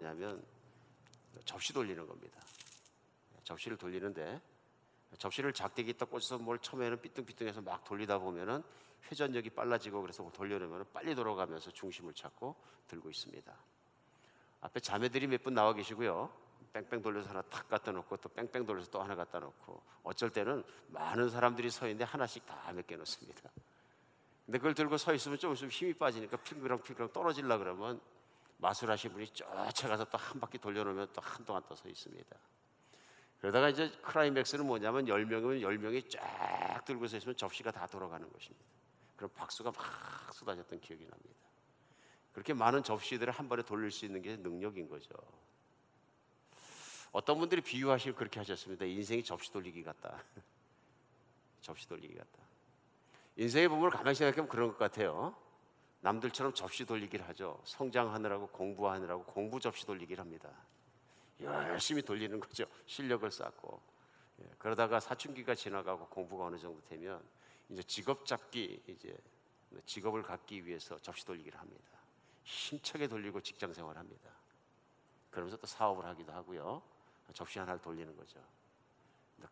뭐냐면 접시 돌리는 겁니다. 접시를 돌리는데 접시를 작대기 딱 꽂아서 뭘 처음에는 삐뚤삐뚤해서 막 돌리다 보면은 회전력이 빨라지고 그래서 돌려놓으면 빨리 돌아가면서 중심을 찾고 들고 있습니다. 앞에 자매들이 몇 분 나와 계시고요. 뺑뺑 돌려서 하나 탁 갖다 놓고 또 뺑뺑 돌려서 또 하나 갖다 놓고 어쩔 때는 많은 사람들이 서 있는데 하나씩 다 몇 개 놓습니다. 근데 그걸 들고 서 있으면 좀 있으면 힘이 빠지니까 핑그렁핑그렁 떨어지려 그러면 마술하신 분이 쫓아가서 또 한 바퀴 돌려놓으면 또 한동안 또 서 있습니다. 그러다가 이제 클라이맥스는 뭐냐면 10명이면 10명이 쫙 들고 서 있으면 접시가 다 돌아가는 것입니다. 그럼 박수가 막 쏟아졌던 기억이 납니다. 그렇게 많은 접시들을 한 번에 돌릴 수 있는 게 능력인 거죠. 어떤 분들이 비유하시고 그렇게 하셨습니다. 인생이 접시 돌리기 같다. 접시 돌리기 같다. 인생의 부분을 가만히 생각해보면 그런 것 같아요. 남들처럼 접시 돌리기를 하죠. 성장하느라고 공부하느라고 공부 접시 돌리기를 합니다. 열심히 돌리는 거죠. 실력을 쌓고. 그러다가 사춘기가 지나가고 공부가 어느 정도 되면 이제 직업 잡기, 이제 직업을 갖기 위해서 접시 돌리기를 합니다. 힘차게 돌리고 직장 생활합니다. 그러면서 또 사업을 하기도 하고요. 접시 하나를 돌리는 거죠.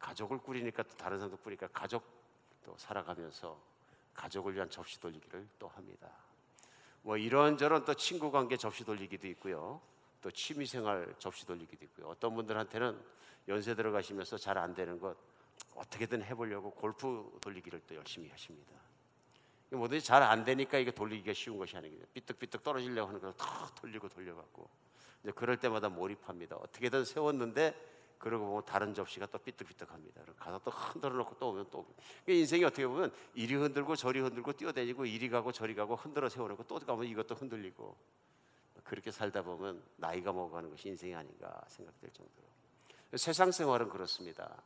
가족을 꾸리니까 또 다른 사람도 꾸리니까 가족도 살아가면서 가족을 위한 접시 돌리기를 또 합니다. 뭐 이런저런 또 친구 관계 접시 돌리기도 있고요. 또 취미생활 접시 돌리기도 있고요. 어떤 분들한테는 연세 들어가시면서 잘 안 되는 것 어떻게든 해보려고 골프 돌리기를 또 열심히 하십니다. 뭐든지 잘 안 되니까 이게 돌리기가 쉬운 것이 아니거든요. 삐뚤삐뚤 떨어지려고 하는 걸 다 돌리고 돌려갖고 이제 그럴 때마다 몰입합니다. 어떻게든 세웠는데 그러고 보면 다른 접시가 또 삐뚤삐뚤합니다. 가서 또 흔들어 놓고 또 오면 또 인생이 어떻게 보면 이리 흔들고 저리 흔들고 뛰어다니고 이리 가고 저리 가고 흔들어 세워놓고 또 가면 이것도 흔들리고 그렇게 살다 보면 나이가 먹어가는 것이 인생이 아닌가 생각될 정도로 세상 생활은 그렇습니다.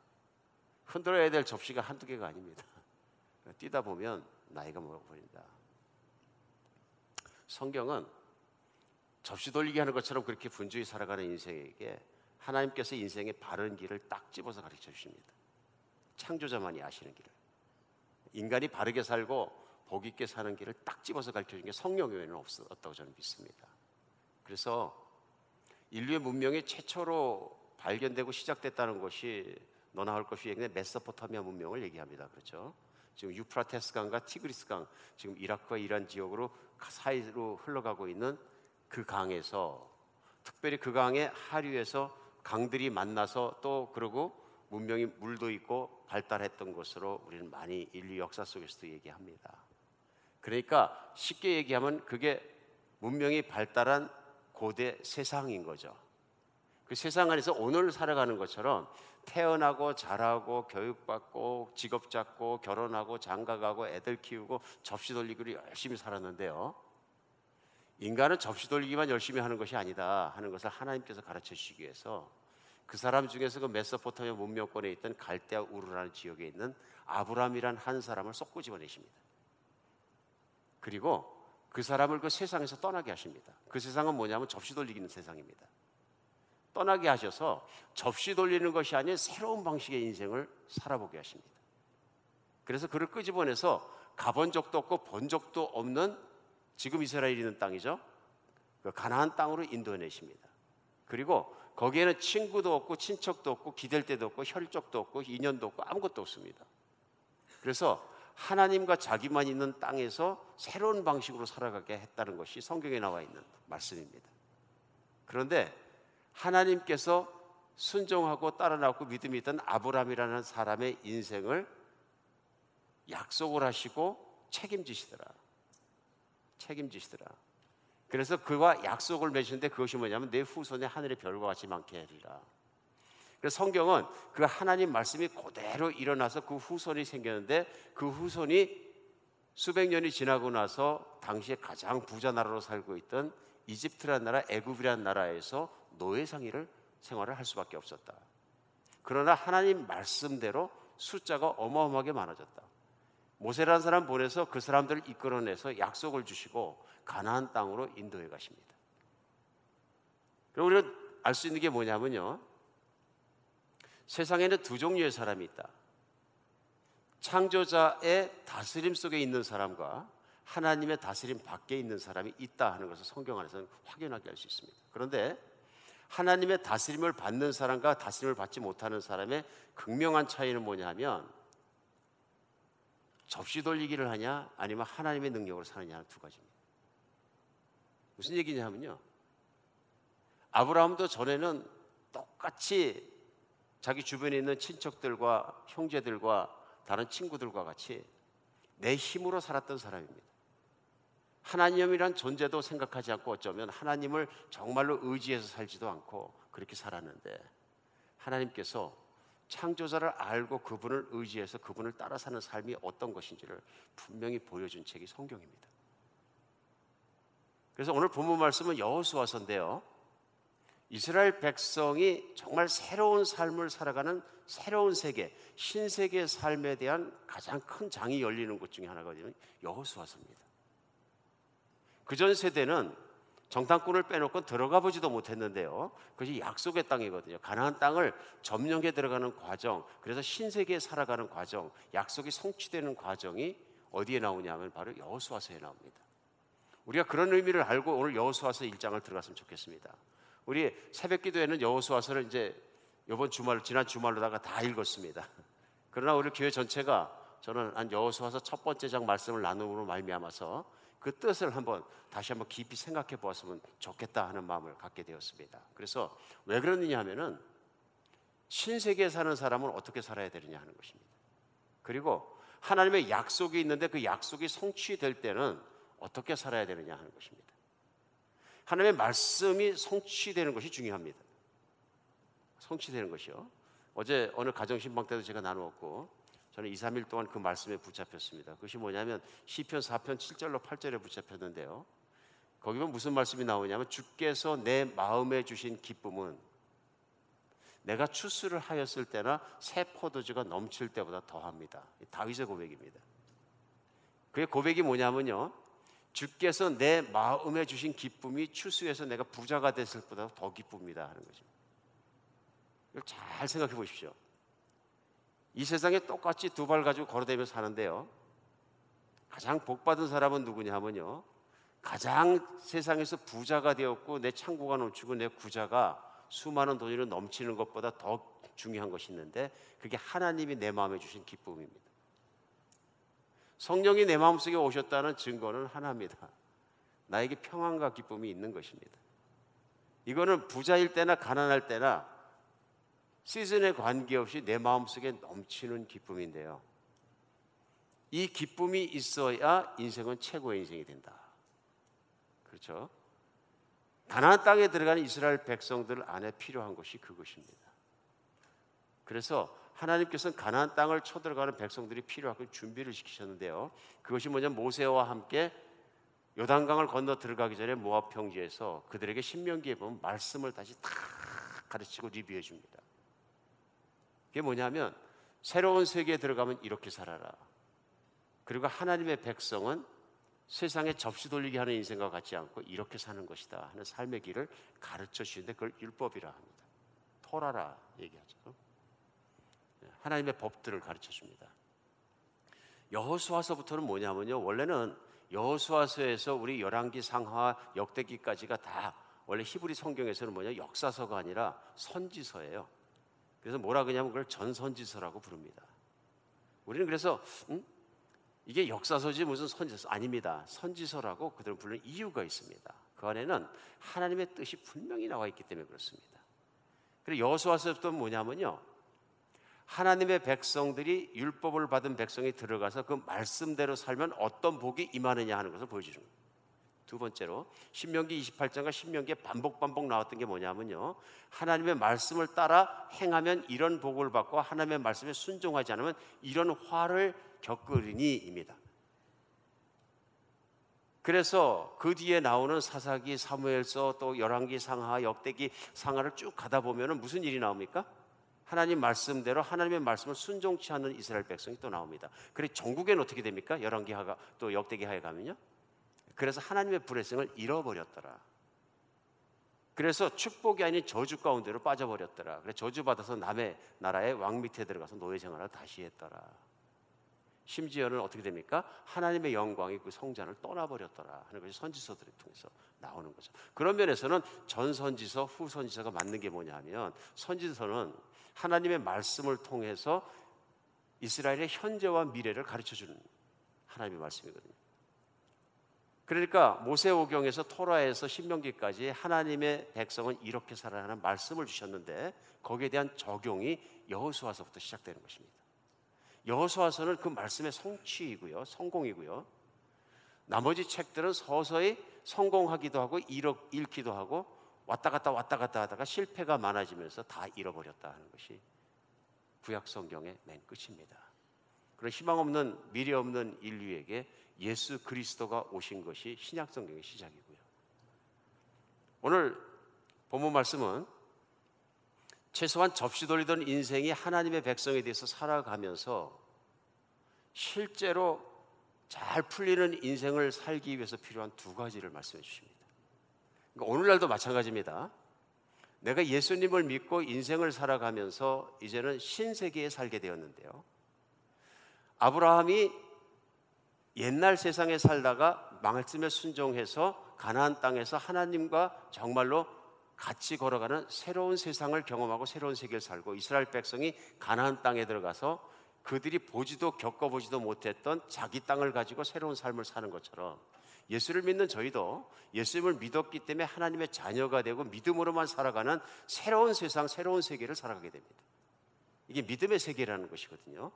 흔들어야 될 접시가 한두 개가 아닙니다. 뛰다 보면 나이가 먹어버린다. 성경은 접시 돌리기 하는 것처럼 그렇게 분주히 살아가는 인생에게 하나님께서 인생의 바른 길을 딱 집어서 가르쳐 주십니다. 창조자만이 아시는 길을. 인간이 바르게 살고 복 있게 사는 길을 딱 집어서 가르쳐 주는 게 성령 외에는 없었다고 저는 믿습니다. 그래서 인류의 문명이 최초로 발견되고 시작됐다는 것이 너나 할 것이 얘기는 메소포타미아 문명을 얘기합니다. 그렇죠? 지금 유프라테스 강과 티그리스 강, 지금 이라크와 이란 지역으로 사이로 흘러가고 있는 그 강에서, 특별히 그 강의 하류에서 강들이 만나서 또 그러고 문명이 물도 있고 발달했던 것으로 우리는 많이 인류 역사 속에서도 얘기합니다. 그러니까 쉽게 얘기하면 그게 문명이 발달한 고대 세상인 거죠. 그 세상 안에서 오늘 살아가는 것처럼 태어나고 자라고 교육받고 직업 잡고 결혼하고 장가가고 애들 키우고 접시 돌리기로 열심히 살았는데요, 인간은 접시 돌리기만 열심히 하는 것이 아니다 하는 것을 하나님께서 가르쳐 주시기 위해서 그 사람 중에서 그 메소포타미아 문명권에 있던 갈대아 우르라는 지역에 있는 아브람이란 한 사람을 쏙 끄집어내십니다. 그리고 그 사람을 그 세상에서 떠나게 하십니다. 그 세상은 뭐냐면 접시 돌리기는 세상입니다. 떠나게 하셔서 접시 돌리는 것이 아닌 새로운 방식의 인생을 살아보게 하십니다. 그래서 그를 끄집어내서 가본 적도 없고 본 적도 없는, 지금 이스라엘이 있는 땅이죠, 그 가나안 땅으로 인도해내십니다. 그리고 거기에는 친구도 없고 친척도 없고 기댈 데도 없고 혈족도 없고 인연도 없고 아무것도 없습니다. 그래서 하나님과 자기만 있는 땅에서 새로운 방식으로 살아가게 했다는 것이 성경에 나와 있는 말씀입니다. 그런데 하나님께서 순종하고 따라 나오고 믿음이 있던 아브라함이라는 사람의 인생을 약속을 하시고 책임지시더라. 그래서 그와 약속을 맺으신데 그것이 뭐냐면 내 후손의 하늘의 별과 같이 많게 하리라. 그래서 성경은 그 하나님 말씀이 그대로 일어나서 그 후손이 생겼는데 그 후손이 수백 년이 지나고 나서 당시에 가장 부자 나라로 살고 있던 이집트라는 나라, 애굽이라는 나라에서 노예 생활을 할 수밖에 없었다. 그러나 하나님 말씀대로 숫자가 어마어마하게 많아졌다. 모세라는 사람 보내서 그 사람들을 이끌어내서 약속을 주시고 가나안 땅으로 인도해 가십니다. 그리고 우리가 알 수 있는 게 뭐냐면요, 세상에는 두 종류의 사람이 있다. 창조자의 다스림 속에 있는 사람과 하나님의 다스림 밖에 있는 사람이 있다 하는 것을 성경 안에서는 확연하게 알 수 있습니다. 그런데 하나님의 다스림을 받는 사람과 다스림을 받지 못하는 사람의 극명한 차이는 뭐냐 하면 접시 돌리기를 하냐 아니면 하나님의 능력으로 사느냐 하는 두 가지입니다. 무슨 얘기냐 하면요, 아브라함도 전에는 똑같이 자기 주변에 있는 친척들과 형제들과 다른 친구들과 같이 내 힘으로 살았던 사람입니다. 하나님이란 존재도 생각하지 않고 어쩌면 하나님을 정말로 의지해서 살지도 않고 그렇게 살았는데, 하나님께서 창조자를 알고 그분을 의지해서 그분을 따라 사는 삶이 어떤 것인지를 분명히 보여준 책이 성경입니다. 그래서 오늘 본문 말씀은 여호수아서인데요, 이스라엘 백성이 정말 새로운 삶을 살아가는 새로운 세계, 신세계의 삶에 대한 가장 큰 장이 열리는 곳 중에 하나가 여호수아서입니다. 그전 세대는 정탐꾼을 빼놓고 들어가 보지도 못했는데요, 그것이 약속의 땅이거든요. 가나안 땅을 점령해 들어가는 과정, 그래서 신세계에 살아가는 과정, 약속이 성취되는 과정이 어디에 나오냐면 바로 여호수아서에 나옵니다. 우리가 그런 의미를 알고 오늘 여호수아서 1장을 들어갔으면 좋겠습니다. 우리 새벽기도에는 여호수아서를 이제 이번 주말, 지난 주말로다가 다 읽었습니다. 그러나 우리 교회 전체가 저는 한 여호수아서 첫 번째 장 말씀을 나눔으로 말미암아서 그 뜻을 다시 한번 깊이 생각해 보았으면 좋겠다 하는 마음을 갖게 되었습니다. 그래서 왜 그러느냐 하면은 신세계에 사는 사람은 어떻게 살아야 되느냐 하는 것입니다. 그리고 하나님의 약속이 있는데 그 약속이 성취될 때는 어떻게 살아야 되느냐 하는 것입니다. 하나님의 말씀이 성취되는 것이 중요합니다. 성취되는 것이요. 어제 어느 가정신방 때도 제가 나누었고, 저는 2, 3일 동안 그 말씀에 붙잡혔습니다. 그것이 뭐냐면 시편 4편 7절로 8절에 붙잡혔는데요, 거기 보면 무슨 말씀이 나오냐면 주께서 내 마음에 주신 기쁨은 내가 추수를 하였을 때나 새 포도주가 넘칠 때보다 더합니다. 다윗의 고백입니다. 그의 고백이 뭐냐면요, 주께서 내 마음에 주신 기쁨이 추수해서 내가 부자가 됐을 때보다 더 기쁩니다 하는 거죠. 이걸 잘 생각해 보십시오. 이 세상에 똑같이 두 발 가지고 걸어다니며 사는데요, 가장 복받은 사람은 누구냐 하면요, 가장 세상에서 부자가 되었고 내 창고가 넘치고 내 구자가 수많은 돈으로 넘치는 것보다 더 중요한 것이 있는데, 그게 하나님이 내 마음에 주신 기쁨입니다. 성령이 내 마음속에 오셨다는 증거는 하나입니다. 나에게 평안과 기쁨이 있는 것입니다. 이거는 부자일 때나 가난할 때나 시즌에 관계없이 내 마음속에 넘치는 기쁨인데요, 이 기쁨이 있어야 인생은 최고의 인생이 된다. 그렇죠? 가나안 땅에 들어가는 이스라엘 백성들 안에 필요한 것이 그것입니다. 그래서 하나님께서는 가나안 땅을 쳐들어가는 백성들이 필요하고 준비를 시키셨는데요, 그것이 뭐냐면 모세와 함께 요단강을 건너 들어가기 전에 모압 평지에서 그들에게 신명기에 보면 말씀을 다시 다 가르치고 리뷰해 줍니다. 그게 뭐냐면 새로운 세계에 들어가면 이렇게 살아라. 그리고 하나님의 백성은 세상에 접시 돌리기 하는 인생과 같지 않고 이렇게 사는 것이다 하는 삶의 길을 가르쳐 주시는데 그걸 율법이라 합니다. 토라라 얘기하죠. 하나님의 법들을 가르쳐 줍니다. 여호수아서부터는 뭐냐면요, 원래는 여호수아서에서 우리 열왕기, 상하, 역대기까지가 다 원래 히브리 성경에서는 역사서가 아니라 선지서예요. 그래서 뭐라 그러냐면 그걸 전선지서라고 부릅니다. 우리는 그래서 이게 역사서지 무슨 선지서 아닙니다. 선지서라고 그들은 부르는 이유가 있습니다. 그 안에는 하나님의 뜻이 분명히 나와 있기 때문에 그렇습니다. 그리고 여호수아서부터는 뭐냐면요, 하나님의 백성들이 율법을 받은 백성이 들어가서 그 말씀대로 살면 어떤 복이 임하느냐 하는 것을 보여주는 거예요. 두 번째로 신명기 28장과 신명기에 반복 나왔던 게 뭐냐면요, 하나님의 말씀을 따라 행하면 이런 복을 받고 하나님의 말씀에 순종하지 않으면 이런 화를 겪으리니입니다. 그래서 그 뒤에 나오는 사사기, 사무엘서, 또 열왕기, 상하, 역대기, 상하를 쭉 가다 보면 무슨 일이 나옵니까? 하나님 말씀대로 하나님의 말씀을 순종치 않는 이스라엘 백성이 또 나옵니다. 그래서 전국에는 어떻게 됩니까? 열왕기 하가 또 역대기 하에 가면요, 그래서 하나님의 브레싱을 잃어버렸더라. 그래서 축복이 아닌 저주 가운데로 빠져버렸더라. 그래서 저주받아서 남의 나라의 왕 밑에 들어가서 노예 생활을 다시 했더라. 심지어는 어떻게 됩니까? 하나님의 영광이 그 성전을 떠나버렸더라 하는 것이 선지서들을 통해서 나오는 거죠. 그런 면에서는 전선지서, 후선지서가 맞는 게 뭐냐면, 선지서는 하나님의 말씀을 통해서 이스라엘의 현재와 미래를 가르쳐주는 하나님의 말씀이거든요. 그러니까 모세오경에서 토라에서 신명기까지 하나님의 백성은 이렇게 살아라는 말씀을 주셨는데, 거기에 대한 적용이 여호수아서부터 시작되는 것입니다. 여호수아서는 그 말씀의 성취이고요, 성공이고요. 나머지 책들은 서서히 성공하기도 하고 잃기도 하고 왔다 갔다 하다가 실패가 많아지면서 다 잃어버렸다 하는 것이 구약 성경의 맨 끝입니다. 그런 희망 없는, 미래 없는 인류에게 예수 그리스도가 오신 것이 신약 성경의 시작이고요. 오늘 본문 말씀은 최소한 접시 돌리던 인생이 하나님의 백성에 대해서 살아가면서 실제로 잘 풀리는 인생을 살기 위해서 필요한 두 가지를 말씀해 주십니다. 그러니까 오늘날도 마찬가지입니다. 내가 예수님을 믿고 인생을 살아가면서 이제는 신세계에 살게 되었는데요, 아브라함이 옛날 세상에 살다가 말씀에 순종해서 가나안 땅에서 하나님과 정말로 같이 걸어가는 새로운 세상을 경험하고 새로운 세계를 살고, 이스라엘 백성이 가나안 땅에 들어가서 그들이 보지도 겪어보지도 못했던 자기 땅을 가지고 새로운 삶을 사는 것처럼, 예수를 믿는 저희도 예수님을 믿었기 때문에 하나님의 자녀가 되고 믿음으로만 살아가는 새로운 세상, 새로운 세계를 살아가게 됩니다. 이게 믿음의 세계라는 것이거든요.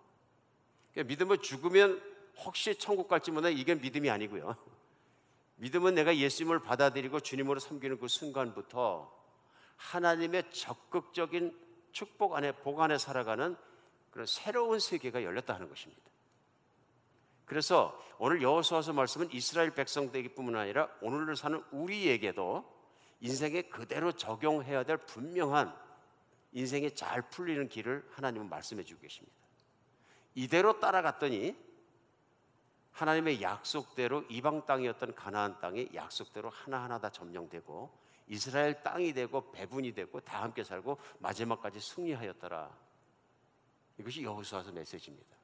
그러니까 믿음을 죽으면 혹시 천국 갈지 몰라, 이게 믿음이 아니고요. 믿음은 내가 예수님을 받아들이고 주님으로 섬기는 그 순간부터 하나님의 적극적인 축복 안에, 복 안에 살아가는 그런 새로운 세계가 열렸다 하는 것입니다. 그래서 오늘 여호수아서 말씀은 이스라엘 백성들에게뿐만 아니라 오늘을 사는 우리에게도 인생에 그대로 적용해야 될 분명한 인생이 잘 풀리는 길을 하나님은 말씀해 주고 계십니다. 이대로 따라갔더니 하나님의 약속대로 이방 땅이었던 가나안 땅이 약속대로 하나하나 다 점령되고 이스라엘 땅이 되고 배분이 되고 다 함께 살고 마지막까지 승리하였더라. 이것이 여호수아서 메시지입니다.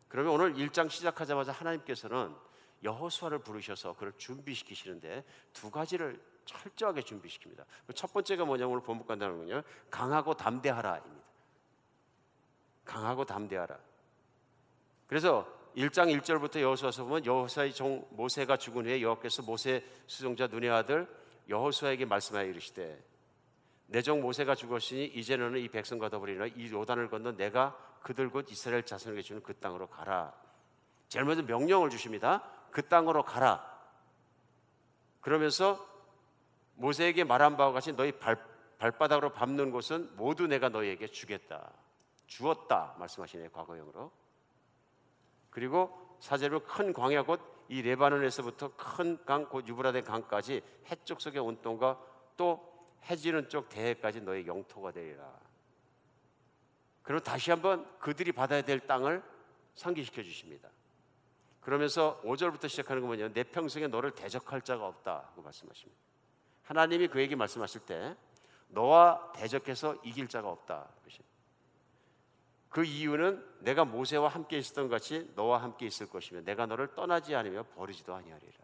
그러면 오늘 1장 시작하자마자 하나님께서는 여호수아를 부르셔서 그를 준비시키시는데 두 가지를 철저하게 준비시킵니다. 첫 번째가 뭐냐면 오늘 본문 간다는 거냐, 강하고 담대하라입니다. 강하고 담대하라. 그래서 1장 1절부터 여호수아서 보면 여호수아의 종 모세가 죽은 후에 여호와께서 모세 수종자 눈의 아들 여호수아에게 말씀하여 이르시되, 내 종 모세가 죽었으니 이제 너는 이 백성과 더불이나 이 요단을 건너 내가 그들 곧 이스라엘 자손에게 주는 그 땅으로 가라. 제일 먼저 명령을 주십니다. 그 땅으로 가라. 그러면서 모세에게 말한 바와 같이 너희 발바닥으로 밟는 곳은 모두 내가 너희에게 주겠다. 주었다 말씀하시네요, 과거형으로. 그리고 4절로 큰 광야 곧 이 레바논에서부터 큰 강 곧 유브라데 강까지 해쪽 속의 온동과 또 해지는 쪽 대해까지 너의 영토가 되리라. 그럼 다시 한번 그들이 받아야 될 땅을 상기시켜 주십니다. 그러면서 5절부터 시작하는 건 뭐냐면 내 평생에 너를 대적할 자가 없다고 말씀하십니다. 하나님이 그에게 말씀하실 때 너와 대적해서 이길 자가 없다. 그 이유는 내가 모세와 함께 있었던 것 같이 너와 함께 있을 것이며 내가 너를 떠나지 않으며 버리지도 아니하리라.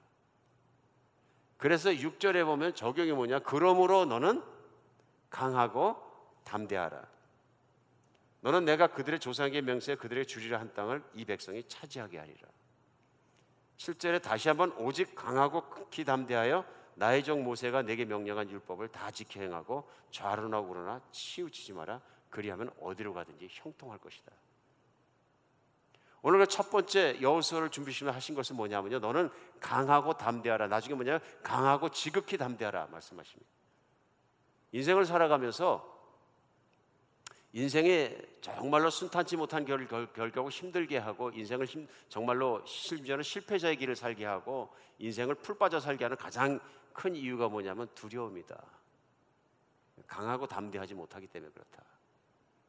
그래서 6절에 보면 적용이 뭐냐, 그러므로 너는 강하고 담대하라. 너는 내가 그들의 조상에게 명세해 그들에게 주리라 한 땅을 이 백성이 차지하게 하리라. 7절에 다시 한번 오직 강하고 극히 담대하여 나의 종 모세가 내게 명령한 율법을 다 지켜 행하고 좌로나 우로나 치우치지 마라. 그리하면 어디로 가든지 형통할 것이다. 오늘 그 첫 번째 여호수아를 준비시켜 하신 것은 뭐냐면요, 너는 강하고 담대하라. 나중에 뭐냐, 강하고 지극히 담대하라 말씀하십니다. 인생을 살아가면서 인생에 정말로 순탄치 못한 결과고 힘들게 하고 인생을 정말로 심지어는 실패자의 길을 살게 하고 인생을 풀 빠져 살게 하는 가장 큰 이유가 뭐냐면 두려움이다. 강하고 담대하지 못하기 때문에 그렇다.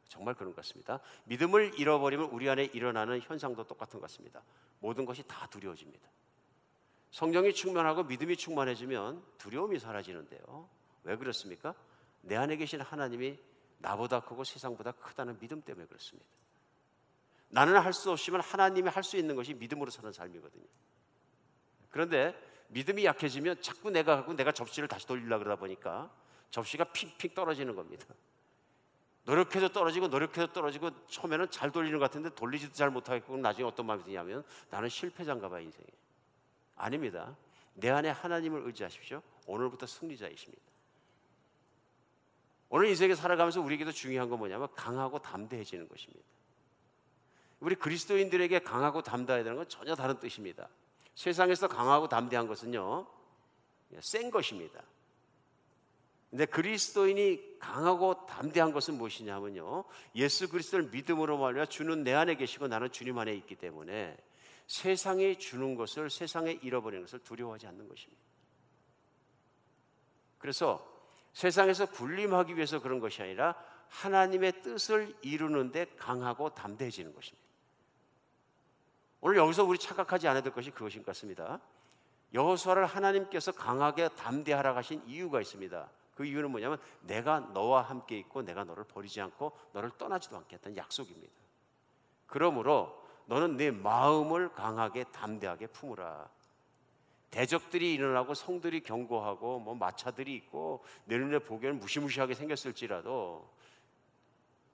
정말 그런 것 같습니다. 믿음을 잃어버리면 우리 안에 일어나는 현상도 똑같은 것 같습니다. 모든 것이 다 두려워집니다. 성령이 충만하고 믿음이 충만해지면 두려움이 사라지는데요. 왜 그렇습니까? 내 안에 계신 하나님이 나보다 크고 세상보다 크다는 믿음 때문에 그렇습니다. 나는 할 수 없지만 하나님이 할 수 있는 것이 믿음으로 사는 삶이거든요. 그런데 믿음이 약해지면 자꾸 내가 하고 내가 접시를 다시 돌리려고 그러다 보니까 접시가 핑핑 떨어지는 겁니다. 노력해도 떨어지고 처음에는 잘 돌리는 것 같은데 돌리지도 잘 못하겠고 나중에 어떤 마음이 드냐면 나는 실패자인가 봐 인생에. 아닙니다. 내 안에 하나님을 의지하십시오. 오늘부터 승리자이십니다. 오늘 인생에 살아가면서 우리에게도 중요한 건 뭐냐면 강하고 담대해지는 것입니다. 우리 그리스도인들에게 강하고 담대해야 되는 건 전혀 다른 뜻입니다. 세상에서 강하고 담대한 것은요, 센 것입니다. 근데 그리스도인이 강하고 담대한 것은 무엇이냐면요, 예수 그리스도를 믿음으로 말미암아 주는 내 안에 계시고 나는 주님 안에 있기 때문에 세상이 주는 것을, 세상에 잃어버리는 것을 두려워하지 않는 것입니다. 그래서 세상에서 군림하기 위해서 그런 것이 아니라 하나님의 뜻을 이루는데 강하고 담대해지는 것입니다. 오늘 여기서 우리 착각하지 않아야 될 것이 그것인 것 같습니다. 여호수아를 하나님께서 강하게 담대하라 하신 이유가 있습니다. 그 이유는 뭐냐면 내가 너와 함께 있고 내가 너를 버리지 않고 너를 떠나지도 않겠다는 약속입니다. 그러므로 너는 네 마음을 강하게 담대하게 품으라. 대적들이 일어나고 성들이 경고하고 마차들이 있고 내 눈에 보기에는 무시무시하게 생겼을지라도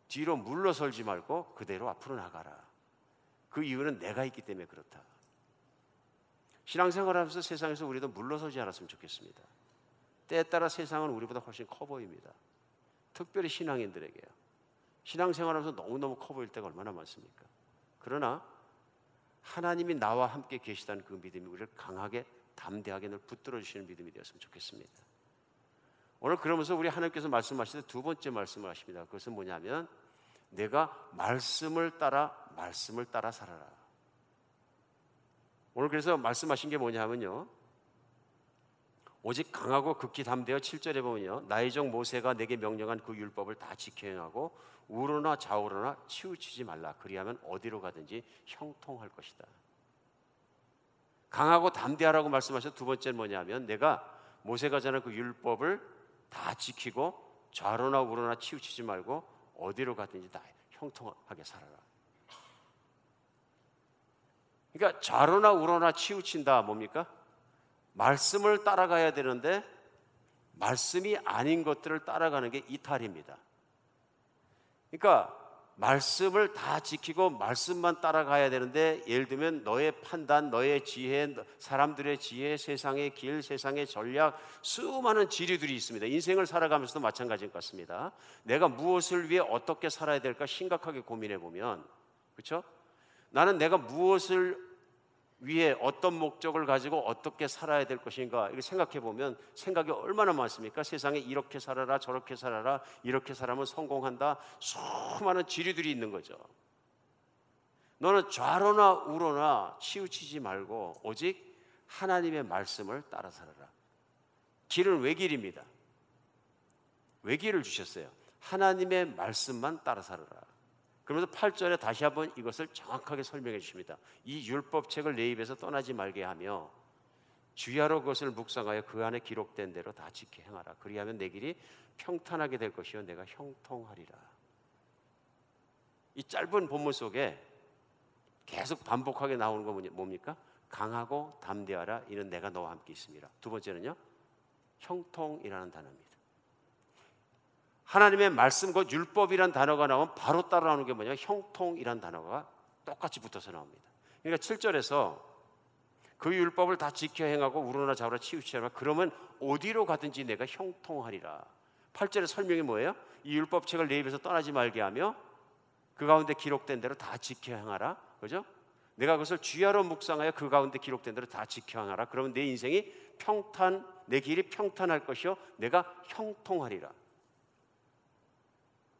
뒤로 물러설지 말고 그대로 앞으로 나가라. 그 이유는 내가 있기 때문에 그렇다. 신앙생활하면서 세상에서 우리도 물러서지 않았으면 좋겠습니다. 때에 따라 세상은 우리보다 훨씬 커 보입니다. 특별히 신앙인들에게요. 신앙생활하면서 너무너무 커 보일 때가 얼마나 많습니까? 그러나 하나님이 나와 함께 계시다는 그 믿음이 우리를 강하게 담대하게 늘 붙들어 주시는 믿음이 되었으면 좋겠습니다. 오늘 그러면서 우리 하나님께서 말씀하실 때 두 번째 말씀을 하십니다. 그것은 뭐냐면 내가 말씀을 따라 살아라. 오늘 그래서 말씀하신 게 뭐냐면요, 오직 강하고 극히 담대어 7절에 보면요, 나의 종 모세가 내게 명령한 그 율법을 다 지켜 행하고 우로나 좌우로나 치우치지 말라. 그리하면 어디로 가든지 형통할 것이다. 강하고 담대하라고 말씀하셔서 두 번째는 뭐냐면 내가 모세가 전한 그 율법을 다 지키고 좌로나 우로나 치우치지 말고 어디로 가든지 다 형통하게 살아라. 그러니까 좌로나 우로나 치우친다 뭡니까? 말씀을 따라가야 되는데 말씀이 아닌 것들을 따라가는 게 이탈입니다. 그러니까 말씀을 다 지키고 말씀만 따라가야 되는데 예를 들면 너의 판단, 너의 지혜, 사람들의 지혜, 세상의 길, 세상의 전략, 수많은 지류들이 있습니다. 인생을 살아가면서도 마찬가지인 것 같습니다. 내가 무엇을 위해 어떻게 살아야 될까 심각하게 고민해 보면, 그렇죠? 나는 내가 무엇을 위해 어떤 목적을 가지고 어떻게 살아야 될 것인가 이렇게 생각해 보면 생각이 얼마나 많습니까? 세상에 이렇게 살아라 저렇게 살아라, 이렇게 살아면 성공한다, 수많은 지류들이 있는 거죠. 너는 좌로나 우로나 치우치지 말고 오직 하나님의 말씀을 따라 살아라. 길은 외길입니다. 외길을 주셨어요. 하나님의 말씀만 따라 살아라. 그러면서 8절에 다시 한번 이것을 정확하게 설명해 주십니다. 이 율법책을 내 입에서 떠나지 말게 하며 주야로 그것을 묵상하여 그 안에 기록된 대로 다 지켜 행하라. 그리하면 내 길이 평탄하게 될 것이요 내가 형통하리라. 이 짧은 본문 속에 계속 반복하게 나오는 건 뭡니까? 강하고 담대하라. 이는 내가 너와 함께 있습니다. 두 번째는요, 형통이라는 단어입니다. 하나님의 말씀, 곧 율법이란 단어가 나오면 바로 따라오는 게 뭐냐? 형통이란 단어가 똑같이 붙어서 나옵니다. 그러니까 7절에서 그 율법을 다 지켜 행하고 우로나 좌우로나 치우치지 말라. 그러면 어디로 가든지 내가 형통하리라. 8절의 설명이 뭐예요? 이 율법책을 내 입에서 떠나지 말게 하며 그 가운데 기록된 대로 다 지켜 행하라. 그죠? 내가 그것을 주야로 묵상하여 그 가운데 기록된 대로 다 지켜 행하라. 그러면 내 인생이 내 길이 평탄할 것이요 내가 형통하리라.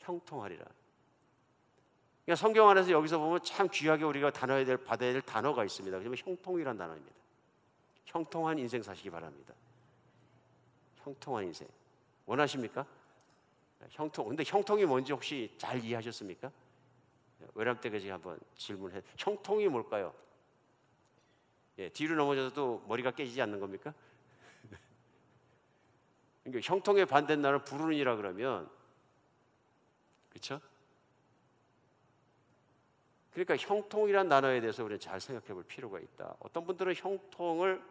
형통하리라. 그러니까 성경 안에서 여기서 보면 참 귀하게 우리가 받아야 될 단어가 있습니다. 그러면 형통이란 단어입니다. 형통한 인생 사시기 바랍니다. 형통한 인생 원하십니까? 형통. 근데 형통이 뭔지 혹시 잘 이해하셨습니까? 외람 때 그지 한번 질문해. 형통이 뭘까요? 예, 뒤로 넘어져도 머리가 깨지지 않는 겁니까? 그러니까 형통의 반대말은 불운이라 그러면, 그렇죠? 그러니까 형통이란 단어에 대해서 우리는 잘 생각해 볼 필요가 있다. 어떤 분들은 형통을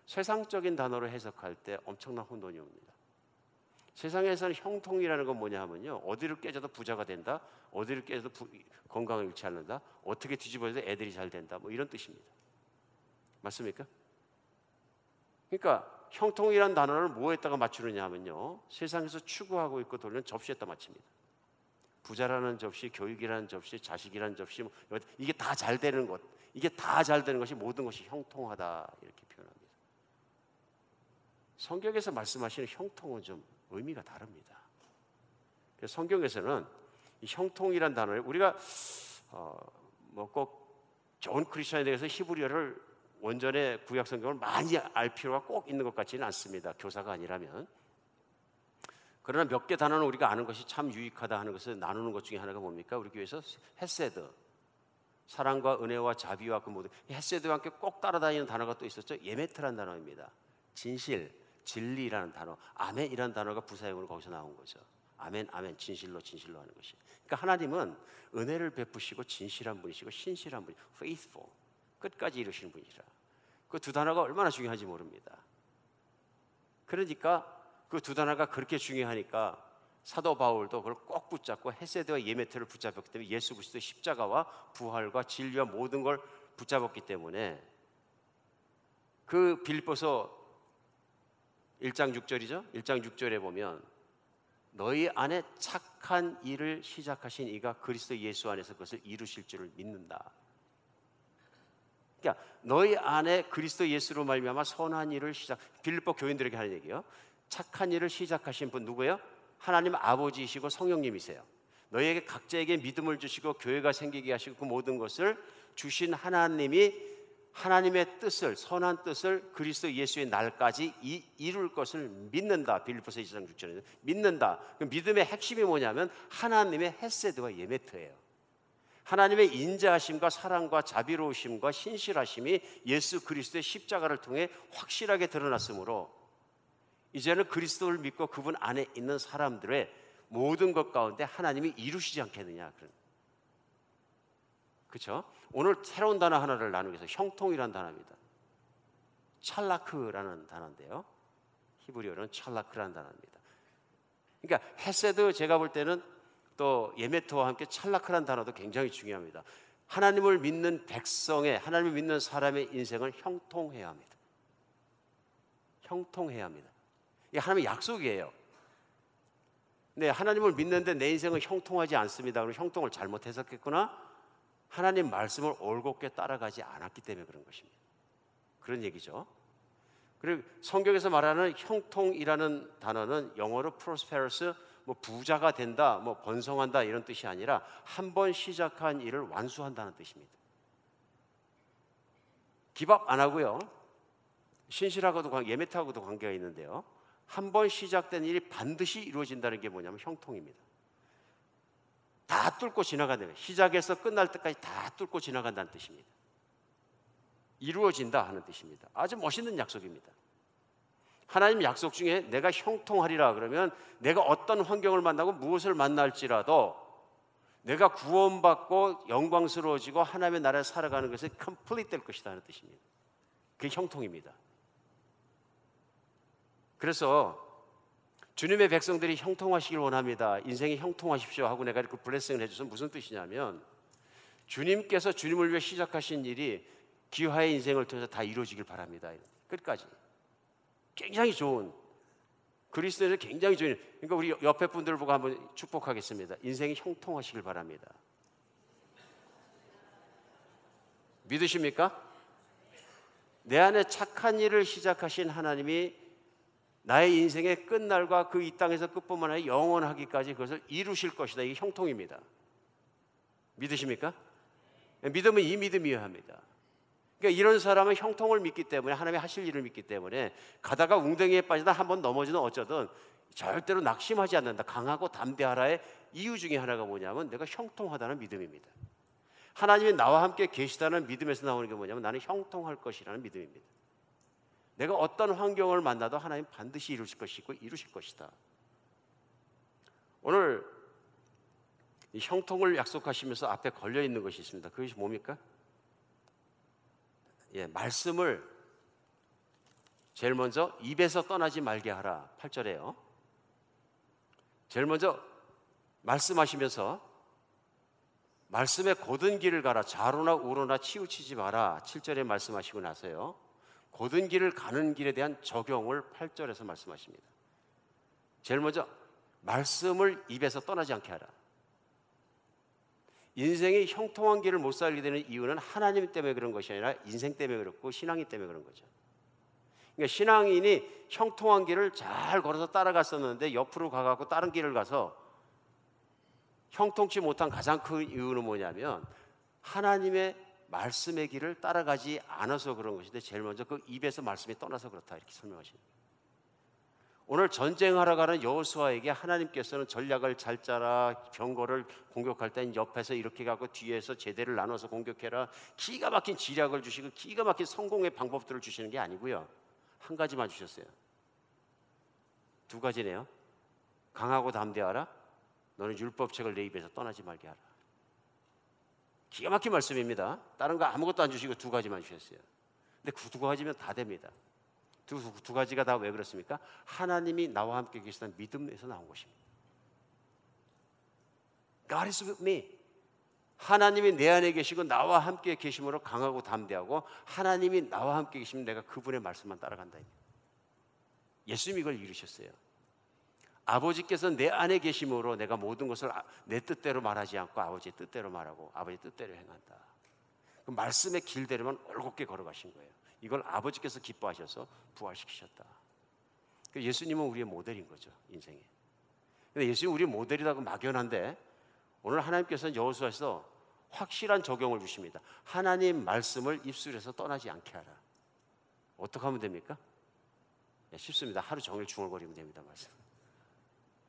세상적인 단어로 해석할 때 엄청난 혼돈이 옵니다. 세상에서는 형통이라는 건 뭐냐 하면요, 어디를 깨져도 부자가 된다, 어디를 깨져도 건강을 잃지 않는다, 어떻게 뒤집어져도 애들이 잘 된다, 뭐 이런 뜻입니다. 맞습니까? 그러니까 형통이란 단어를 뭐에다가 맞추느냐 하면요, 세상에서 추구하고 있고 돌리는 접시에다 맞춥니다. 부자라는 접시, 교육이라는 접시, 자식이라는 접시, 이게 다 잘 되는 것, 이게 다 잘 되는 것이 모든 것이 형통하다 이렇게 표현합니다. 성경에서 말씀하시는 형통은 좀 의미가 다릅니다. 그래서 성경에서는 이 형통이란 단어를 우리가 뭐 꼭 좋은 크리스천에 대해서 히브리어를 원전의 구약 성경을 많이 알 필요가 꼭 있는 것 같지는 않습니다. 교사가 아니라면. 그러나 몇 개 단어는 우리가 아는 것이 참 유익하다 하는 것을 나누는 것 중에 하나가 뭡니까? 우리 교회에서 헤세드, 사랑과 은혜와 자비와 그 모든, 헤세드와 함께 꼭 따라다니는 단어가 또 있었죠. 예메트라는 단어입니다. 진실, 진리라는 단어, 아멘이라는 단어가 부사형으로 거기서 나온 거죠. 아멘, 아멘, 진실로, 진실로 하는 것이. 그러니까 하나님은 은혜를 베푸시고 진실한 분이시고 신실한 분이, faithful, 끝까지 이루시는 분이라. 그 두 단어가 얼마나 중요한지 모릅니다. 그러니까 그 두 단어가 그렇게 중요하니까 사도 바울도 그걸 꼭 붙잡고 헤세드와 예메트를 붙잡았기 때문에 예수 그리스도의 십자가와 부활과 진리와 모든 걸 붙잡았기 때문에 그 빌립보서 1장 6절이죠. 1장 6절에 보면 너희 안에 착한 일을 시작하신 이가 그리스도 예수 안에서 그것을 이루실 줄을 믿는다. 그러니까 너희 안에 그리스도 예수로 말미암아 선한 일을 빌립보 교인들에게 하는 얘기예요. 착한 일을 시작하신 분 누구예요? 하나님 아버지이시고 성령님이세요. 너희에게 각자에게 믿음을 주시고 교회가 생기게 하시고 그 모든 것을 주신 하나님이 하나님의 뜻을, 선한 뜻을 그리스도 예수의 날까지 이룰 것을 믿는다. 빌립보서 2장 6절에 믿는다. 그 믿음의 핵심이 뭐냐면 하나님의 헤세드와 예메트예요. 하나님의 인자하심과 사랑과 자비로우심과 신실하심이 예수 그리스도의 십자가를 통해 확실하게 드러났으므로 이제는 그리스도를 믿고 그분 안에 있는 사람들의 모든 것 가운데 하나님이 이루시지 않겠느냐. 그렇죠? 오늘 새로운 단어 하나를 나누기 위해서 형통이라는 단어입니다. 찰라크라는 단어인데요, 히브리어는 찰라크라는 단어입니다. 그러니까 헤세드, 제가 볼 때는 또 예메토와 함께 찰라크라는 단어도 굉장히 중요합니다. 하나님을 믿는 백성의, 하나님을 믿는 사람의 인생을 형통해야 합니다. 형통해야 합니다. 이게 하나님의 약속이에요. 근데 하나님을 믿는데 내 인생은 형통하지 않습니다. 그럼 형통을 잘못 해석했구나, 하나님 말씀을 올곧게 따라가지 않았기 때문에 그런 것입니다. 그런 얘기죠. 그리고 성경에서 말하는 형통이라는 단어는 영어로 prosperous, 뭐 부자가 된다, 뭐 번성한다 이런 뜻이 아니라 한 번 시작한 일을 완수한다는 뜻입니다. 기밥 안 하고요, 신실하고도 예메트하고도 관계가 있는데요, 한 번 시작된 일이 반드시 이루어진다는 게 뭐냐면 형통입니다. 다 뚫고 지나간다는, 시작해서 끝날 때까지 다 뚫고 지나간다는 뜻입니다. 이루어진다 하는 뜻입니다. 아주 멋있는 약속입니다. 하나님 약속 중에 내가 형통하리라 그러면 내가 어떤 환경을 만나고 무엇을 만날지라도 내가 구원받고 영광스러워지고 하나님의 나라에 살아가는 것이 컴플리트 될 것이다 하는 뜻입니다. 그게 형통입니다. 그래서 주님의 백성들이 형통하시길 원합니다. 인생이 형통하십시오 하고 내가 이렇게 블레싱을 해줘서 무슨 뜻이냐면 주님께서 주님을 위해 시작하신 일이 기화의 인생을 통해서 다 이루어지길 바랍니다. 끝까지. 굉장히 좋은, 그리스도에서 굉장히 좋은, 그러니까 우리 옆에 분들을 보고 한번 축복하겠습니다. 인생이 형통하시길 바랍니다. 믿으십니까? 내 안에 착한 일을 시작하신 하나님이 나의 인생의 끝날과 그 이 땅에서 끝뿐만 아니라 영원하기까지 그것을 이루실 것이다. 이게 형통입니다. 믿으십니까? 믿으면 이 믿음이어야 합니다. 그러니까 이런 사람은 형통을 믿기 때문에, 하나님이 하실 일을 믿기 때문에 가다가 웅덩이에 빠지다 한번 넘어지든 어쩌든 절대로 낙심하지 않는다. 강하고 담대하라의 이유 중에 하나가 뭐냐면 내가 형통하다는 믿음입니다. 하나님이 나와 함께 계시다는 믿음에서 나오는 게 뭐냐면 나는 형통할 것이라는 믿음입니다. 내가 어떤 환경을 만나도 하나님 반드시 이루실 것이고 이루실 것이다. 오늘 이 형통을 약속하시면서 앞에 걸려 있는 것이 있습니다. 그것이 뭡니까? 말씀을 제일 먼저 입에서 떠나지 말게 하라. 8절에요. 제일 먼저 말씀하시면서 말씀의 곧은 길을 가라. 좌로나 우로나 치우치지 마라. 7절에 말씀하시고 나서요, 곧은 길을 가는 길에 대한 적용을 8절에서 말씀하십니다. 제일 먼저 말씀을 입에서 떠나지 않게 하라. 인생이 형통한 길을 못 살게 되는 이유는 하나님 때문에 그런 것이 아니라 인생 때문에 그렇고 신앙인 때문에 그런 거죠. 그러니까 신앙인이 형통한 길을 잘 걸어서 따라갔었는데 옆으로 가갖고 다른 길을 가서 형통치 못한 가장 큰 이유는 뭐냐면 하나님의 말씀의 길을 따라가지 않아서 그런 것인데, 제일 먼저 그 입에서 말씀이 떠나서 그렇다, 이렇게 설명하십니다. 오늘 전쟁하러 가는 여호수아에게 하나님께서는 전략을 잘 짜라, 병거를 공격할 땐 옆에서 이렇게 가고 뒤에서 제대를 나눠서 공격해라, 기가 막힌 지략을 주시고 기가 막힌 성공의 방법들을 주시는 게 아니고요, 한 가지만 주셨어요. 두 가지네요. 강하고 담대하라. 너는 율법책을 내 입에서 떠나지 말게 하라. 기가 막힌 말씀입니다. 다른 거 아무것도 안 주시고 두 가지만 주셨어요. 근데 그 두 가지면 다 됩니다. 두 가지가 다 왜 그렇습니까? 하나님이 나와 함께 계시다는 믿음에서 나온 것입니다. God is with me. 하나님이 내 안에 계시고 나와 함께 계심으로 강하고 담대하고, 하나님이 나와 함께 계시면 내가 그분의 말씀만 따라간다. 예수님이 이걸 이루셨어요. 아버지께서 내 안에 계심으로 내가 모든 것을 내 뜻대로 말하지 않고 아버지의 뜻대로 말하고 아버지의 뜻대로 행한다. 그 말씀의 길대로만 올곧게 걸어가신 거예요. 이걸 아버지께서 기뻐하셔서 부활시키셨다. 예수님은 우리의 모델인 거죠, 인생에. 근데 예수님은 우리의 모델이라고 막연한데, 오늘 하나님께서는 여호수아에서 확실한 적용을 주십니다. 하나님 말씀을 입술에서 떠나지 않게 하라. 어떻게 하면 됩니까? 쉽습니다. 하루 종일 중얼거리면 됩니다. 말씀.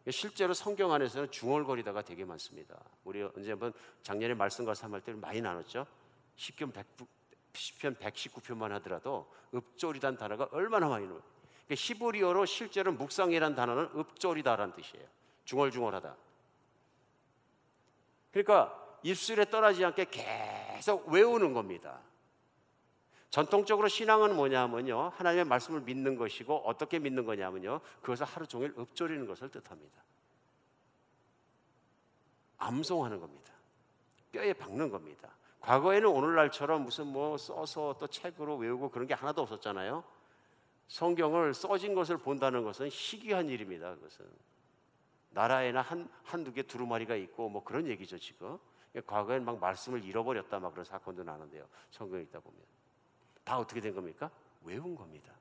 실제로 성경 안에서는 중얼거리다가 되게 많습니다. 우리 언제 한번 작년에 말씀과 삶할 때 많이 나눴죠. 시편 119편만 하더라도 읍조리란 단어가 얼마나 많이 나와요. 히브리어로 실제로 묵상이라는 단어는 읍조리다라는 뜻이에요. 중얼중얼하다. 그러니까 입술에 떠나지 않게 계속 외우는 겁니다. 전통적으로 신앙은 뭐냐면요, 하나님의 말씀을 믿는 것이고, 어떻게 믿는 거냐면요, 그것을 하루 종일 읊조리는 것을 뜻합니다. 암송하는 겁니다. 뼈에 박는 겁니다. 과거에는 오늘날처럼 무슨 뭐 써서 또 책으로 외우고 그런 게 하나도 없었잖아요. 성경을 써진 것을 본다는 것은 희귀한 일입니다. 그것은 나라에나 한두 개 두루마리가 있고 뭐 그런 얘기죠. 지금 과거에는 막 말씀을 잃어버렸다 막 그런 사건도 나는데요, 성경에 있다 보면 다 어떻게 된 겁니까? 외운 겁니다.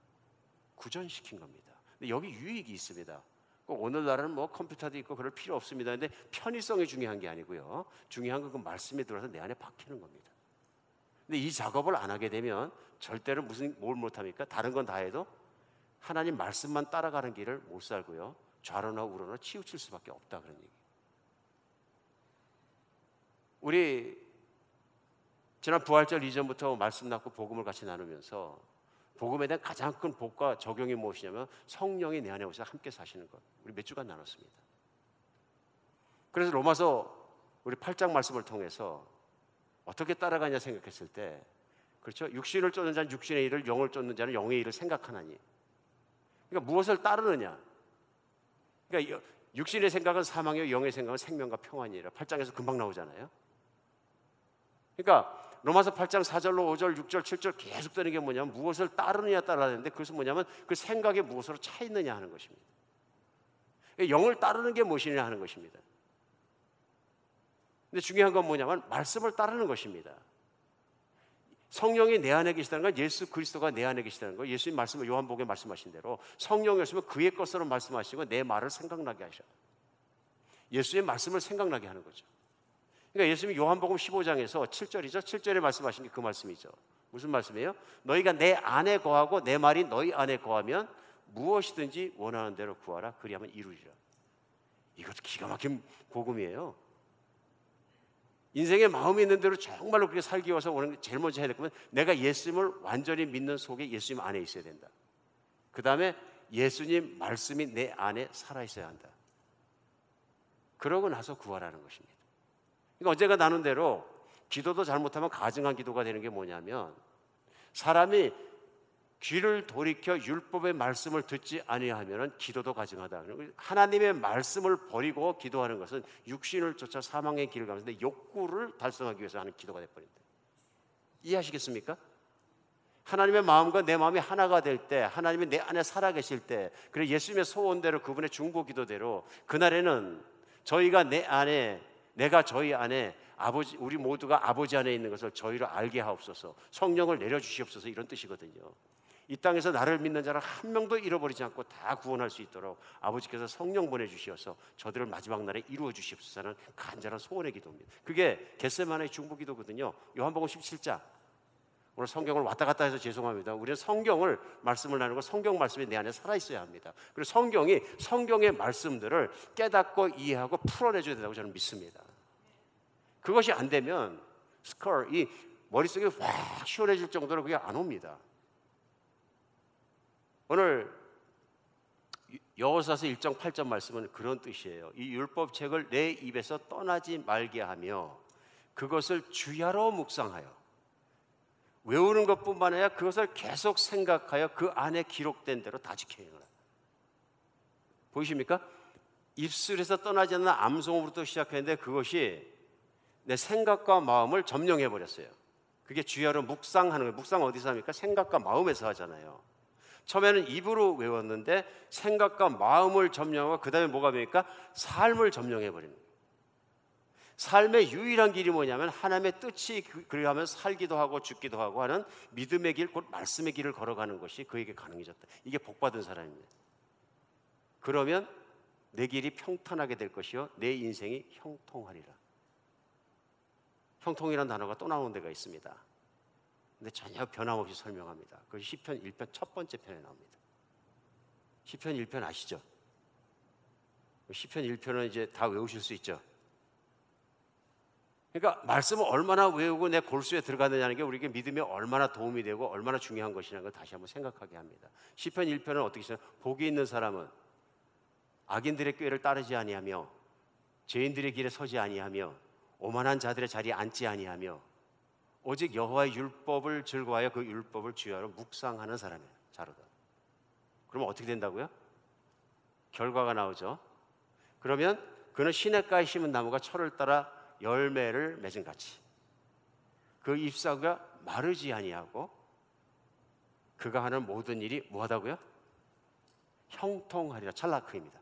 구전시킨 겁니다. 근데 여기 유익이 있습니다. 꼭 오늘날은 뭐 컴퓨터도 있고 그럴 필요 없습니다. 근데 편의성이 중요한 게 아니고요, 중요한 건 그 말씀이 들어서 내 안에 박히는 겁니다. 근데 이 작업을 안 하게 되면 절대로 뭘 못합니까? 다른 건 다 해도 하나님 말씀만 따라가는 길을 못 살고요, 좌로나 우로나 치우칠 수밖에 없다, 그런 얘기. 우리 지난 부활절 이전부터 말씀 낳고 복음을 같이 나누면서 복음에 대한 가장 큰 복과 적용이 무엇이냐면 성령이 내 안에 오셔서 함께 사시는 것, 우리 몇 주간 나눴습니다. 그래서 로마서 우리 8장 말씀을 통해서 어떻게 따라가냐 생각했을 때, 그렇죠? 육신을 쫓는 자는 육신의 일을, 영을 쫓는 자는 영의 일을 생각하나니. 그러니까 무엇을 따르느냐. 그러니까 육신의 생각은 사망이요, 영의 생각은 생명과 평안이라 8장에서 금방 나오잖아요. 그러니까 로마서 8장 4절로 5절, 6절, 7절 계속 되는 게 뭐냐면 무엇을 따르느냐 따라야 되는데, 그것은 뭐냐면 그 생각이 무엇으로 차 있느냐 하는 것입니다. 영을 따르는 게 무엇이냐 하는 것입니다. 근데 중요한 건 뭐냐면 말씀을 따르는 것입니다. 성령이 내 안에 계시다는 건 예수 그리스도가 내 안에 계시다는 거예요. 예수님 말씀을 요한복음에 말씀하신 대로 성령이었으면 그의 것으로 말씀하시고 내 말을 생각나게 하셔. 예수의 말씀을 생각나게 하는 거죠. 그러니까 예수님이 요한복음 15장에서 7절이죠. 7절에 말씀하신 게 그 말씀이죠. 무슨 말씀이에요? 너희가 내 안에 거하고 내 말이 너희 안에 거하면 무엇이든지 원하는 대로 구하라. 그리하면 이루리라. 이것도 기가 막힌 복음이에요. 인생에 마음이 있는 대로 정말로 그렇게 살기 위해서 오는 제일 먼저 해야 될 거면 내가 예수님을 완전히 믿는 속에 예수님 안에 있어야 된다. 그 다음에 예수님 말씀이 내 안에 살아있어야 한다. 그러고 나서 구하라는 것입니다. 그러니까 언제가 나눈 대로 기도도 잘못하면 가증한 기도가 되는 게 뭐냐면, 사람이 귀를 돌이켜 율법의 말씀을 듣지 아니하면 기도도 가증하다. 하나님의 말씀을 버리고 기도하는 것은 육신을 쫓아 사망의 길을 가면서 욕구를 달성하기 위해서 하는 기도가 되어버린다. 이해하시겠습니까? 하나님의 마음과 내 마음이 하나가 될 때, 하나님이 내 안에 살아계실 때, 그리고 예수님의 소원대로 그분의 중보 기도대로 그날에는 저희가 내 안에, 내가 저희 안에, 아버지, 우리 모두가 아버지 안에 있는 것을 저희를 알게 하옵소서, 성령을 내려주시옵소서, 이런 뜻이거든요. 이 땅에서 나를 믿는 자를 한 명도 잃어버리지 않고 다 구원할 수 있도록 아버지께서 성령 보내주시어서 저들을 마지막 날에 이루어 주시옵소서는 간절한 소원의 기도입니다. 그게 겟세마네의 중보 기도거든요. 요한복음 17장. 오늘 성경을 왔다 갔다 해서 죄송합니다. 우리는 성경을 말씀을 나누고 성경 말씀이 내 안에 살아있어야 합니다. 그리고 성경이 성경의 말씀들을 깨닫고 이해하고 풀어내줘야 된다고 저는 믿습니다. 그것이 안 되면 이 머릿속에 확 시원해질 정도로 그게 안 옵니다. 오늘 여호수아서 1장 8절 말씀은 그런 뜻이에요. 이 율법책을 내 입에서 떠나지 말게 하며 그것을 주야로 묵상하여, 외우는 것뿐만 아니라 그것을 계속 생각하여 그 안에 기록된 대로 다 지켜 행하라. 보이십니까? 입술에서 떠나지 않는 암송으로부터 시작했는데 그것이 내 생각과 마음을 점령해 버렸어요. 그게 주야로 묵상하는 거예요. 묵상 어디서 합니까? 생각과 마음에서 하잖아요. 처음에는 입으로 외웠는데 생각과 마음을 점령하고 그 다음에 뭐가 됩니까? 삶을 점령해 버리는 거예요. 삶의 유일한 길이 뭐냐면 하나님의 뜻이 그리하면 살기도 하고 죽기도 하고 하는 믿음의 길, 곧 말씀의 길을 걸어가는 것이 그에게 가능해졌다. 이게 복받은 사람입니다. 그러면 내 길이 평탄하게 될 것이요 내 인생이 형통하리라. 형통이라는 단어가 또 나오는 데가 있습니다. 근데 전혀 변함없이 설명합니다. 그것이 시편 1편 첫 번째 편에 나옵니다. 시편 1편 아시죠? 시편 1편은 이제 다 외우실 수 있죠. 그러니까 말씀을 얼마나 외우고 내 골수에 들어가느냐는 게 우리에게 믿음에 얼마나 도움이 되고 얼마나 중요한 것이라는 걸 다시 한번 생각하게 합니다. 시편 1편은 어떻게 써요? 복이 있는 사람은 악인들의 꾀를 따르지 아니하며 죄인들의 길에 서지 아니하며 오만한 자들의 자리에 앉지 아니하며 오직 여호와의 율법을 즐거워하여 그 율법을 주야로 묵상하는 사람이에요. 자로다. 그러면 어떻게 된다고요? 결과가 나오죠. 그러면 그는 시냇가에 심은 나무가 철을 따라 열매를 맺은 같이 그 잎사귀가 마르지 아니하고 그가 하는 모든 일이 뭐하다고요? 형통하리라. 찰나크입니다.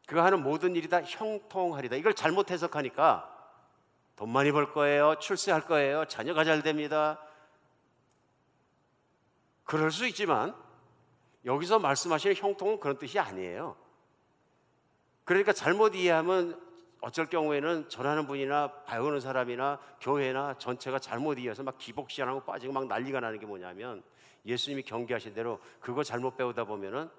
그가 하는 모든 일이 다 형통하리다. 이걸 잘못 해석하니까 돈 많이 벌 거예요, 출세할 거예요, 자녀가 잘 됩니다. 그럴 수 있지만 여기서 말씀하시는 형통은 그런 뜻이 아니에요. 그러니까 잘못 이해하면 어쩔 경우에는 전하는 분이나 배우는 사람이나 교회나 전체가 잘못 이해해서 막 기복시하고 빠지고 막 난리가 나는 게 뭐냐면, 예수님이 경계하신 대로 그거 잘못 배우다 보면은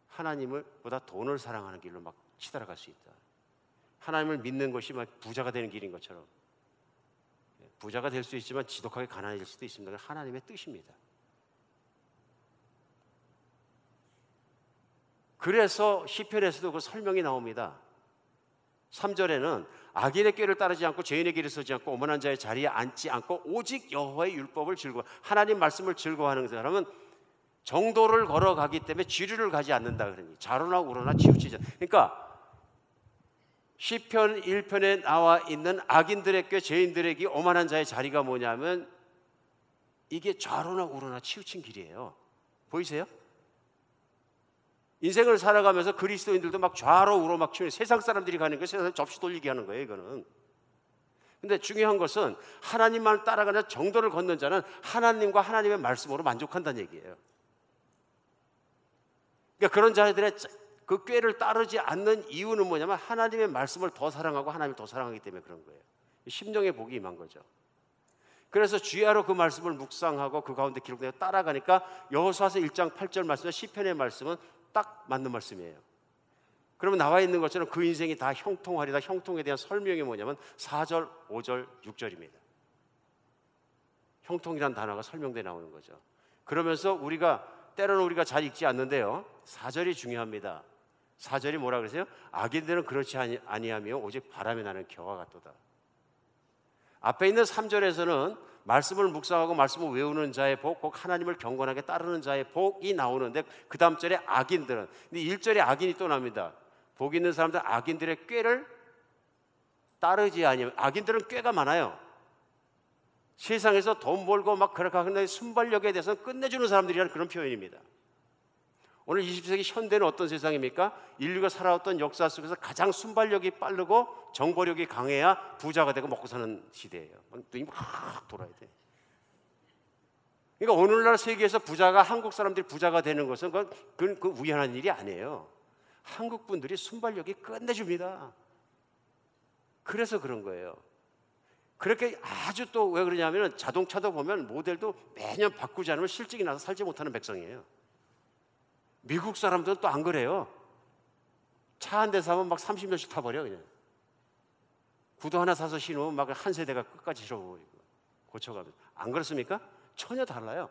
하나님을 보다 돈을 사랑하는 길로 막 치달아갈 수 있다. 하나님을 믿는 것이 막 부자가 되는 길인 것처럼 부자가 될 수 있지만 지독하게 가난해질 수도 있습니다. 하나님의 뜻입니다. 그래서 시편에서도 그 설명이 나옵니다. 3절에는 악인의 꾀를 따르지 않고 죄인의 길에 서지 않고 오만한 자의 자리에 앉지 않고 오직 여호와의 율법을 즐거워, 하나님 말씀을 즐거워하는 사람은 정도를 걸어가기 때문에 지류를 가지 않는다 그러니 좌로나 우로나 치우치지 않는다. 그러니까 시편 1편에 나와 있는 악인들의 꾀, 죄인들의 길, 오만한 자의 자리가 뭐냐면 이게 좌로나 우로나 치우친 길이에요. 보이세요? 인생을 살아가면서 그리스도인들도 막 좌로 우로 막 치우는, 세상 사람들이 가는 거예요. 세상 접시 돌리기 하는 거예요, 이거는. 근데 중요한 것은 하나님만 따라가는 정도를 걷는 자는 하나님과 하나님의 말씀으로 만족한다는 얘기예요. 그러니까 그런 자들의 그 꾀를 따르지 않는 이유는 뭐냐면 하나님의 말씀을 더 사랑하고 하나님을 더 사랑하기 때문에 그런 거예요. 심령의 복이 임한 거죠. 그래서 주야로 그 말씀을 묵상하고 그 가운데 기록되어 따라가니까 여호수아서 1장 8절 말씀과 시편의 말씀은 딱 맞는 말씀이에요. 그러면 나와 있는 것처럼 그 인생이 다 형통하리다. 형통에 대한 설명이 뭐냐면 4절, 5절, 6절입니다. 형통이라는 단어가 설명돼 나오는 거죠. 그러면서 우리가 때로는 우리가 잘 읽지 않는데요, 4절이 중요합니다. 4절이 뭐라 그러세요? 악인들은 그렇지 아니하며 오직 바람이 나는 겨와 같도다. 앞에 있는 3절에서는 말씀을 묵상하고 말씀을 외우는 자의 복, 꼭 하나님을 경건하게 따르는 자의 복이 나오는데 그 다음 절에 악인들은, 근데 1절에 악인이 또 납니다. 복 있는 사람들 악인들의 꾀를 따르지 아니하면, 악인들은 꾀가 많아요. 세상에서 돈 벌고 막 그렇게 하는데 순발력에 대해서는 끝내주는 사람들이라는 그런 표현입니다. 오늘 20세기 현대는 어떤 세상입니까? 인류가 살아왔던 역사 속에서 가장 순발력이 빠르고 정보력이 강해야 부자가 되고 먹고 사는 시대예요. 눈이 막 돌아야 돼. 그러니까 오늘날 세계에서 한국 사람들이 부자가 되는 것은 그건 우연한 일이 아니에요. 한국 분들이 순발력이 끝내줍니다. 그래서 그런 거예요. 그렇게 아주 또 왜 그러냐면 자동차도 보면 모델도 매년 바꾸지 않으면 실증이 나서 살지 못하는 백성이에요. 미국 사람들은 또 안 그래요. 차 한 대 사면 막 30년씩 타버려. 그냥 구두 하나 사서 신으면 막 한 세대가 끝까지 실어버리고 고쳐가면서. 안 그렇습니까? 전혀 달라요.